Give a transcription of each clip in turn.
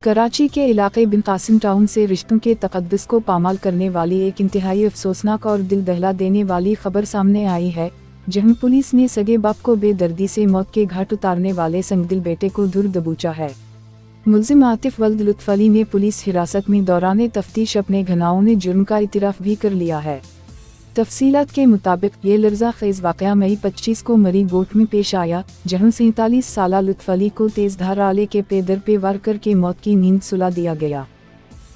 कराची के इलाके बिन कासिम टाउन से रिश्तों के तकद्दुस को पामाल करने वाली एक इंतहाई अफसोसनाक और दिल दहला देने वाली खबर सामने आई है, जहां पुलिस ने सगे बाप को बेदर्दी से मौत के घाट उतारने वाले संगदिल बेटे को धुर दबोचा है। मुल्जिम आतिफ वल्द लुत्फ अली ने पुलिस हिरासत में दौरान तफ्तीश अपने घनाओने जुर्म का इतराफ़ भी कर लिया है। तफसीलात के मुताबिक ये लर्जा खेज वाक़या मई 25 को मरी गोट में पेश आया, जहां 47 साला लुत्फ अली को तेज धार आले के पेदर पे वार करके मौत की नींद सुला दिया गया।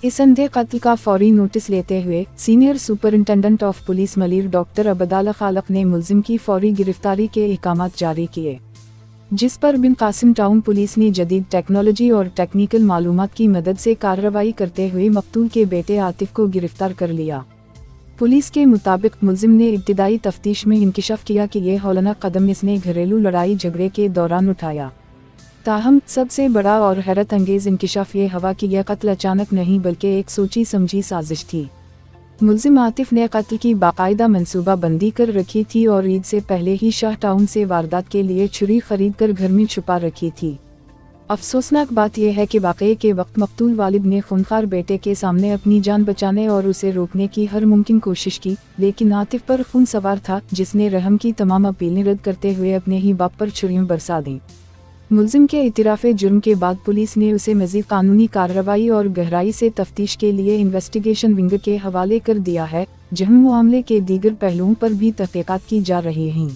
इस अंधे कत्ल का फौरी नोटिस लेते हुए senior superintendent of police Malir doctor Abdullah Khaliq ने मुल्जिम की फौरी गिरफ्तारी के अहकामात जारी किए, जिस पर बिन कासिम टाउन पुलिस ने जदीद टेक्नोलॉजी और टेक्निकल मालूमात की मदद से कार्रवाई करते हुए मकतूल के बेटे आतिफ को गिरफ्तार कर लिया। पुलिस के मुताबिक मुल्जिम ने इब्तिदाई तफ्तीश में इंकिशाफ किया कि यह हौलनाक कदम इसने घरेलू लड़ाई झगड़े के दौरान उठाया। ताहम सबसे बड़ा और हैरत अंगेज इंकिशाफ ये हवा कि यह कत्ल अचानक नहीं बल्कि एक सोची समझी साजिश थी। मुल्जिम आतिफ ने कत्ल की बाकायदा मंसूबा बंदी कर रखी थी और ईद से पहले ही शाह टाउन से वारदात के लिए छुरी खरीद कर घर में छुपा रखी थी। अफसोसनाक बात यह है कि वाक़ये के वक्त मकतूल वालिद ने खूनखार बेटे के सामने अपनी जान बचाने और उसे रोकने की हर मुमकिन कोशिश की, लेकिन आतिफ पर खून सवार था, जिसने रहम की तमाम अपीलें रद्द करते हुए अपने ही बाप पर छुरियां बरसा दी। मुल्जिम के इतराफ़े जुर्म के बाद पुलिस ने उसे मज़ीद कानूनी कार्रवाई और गहराई से तफ्तीश के लिए इन्वेस्टिगेशन विंग के हवाले कर दिया है, जहां मामले के दीगर पहलुओं पर भी तहक़ीक़ात की जा रही हैं।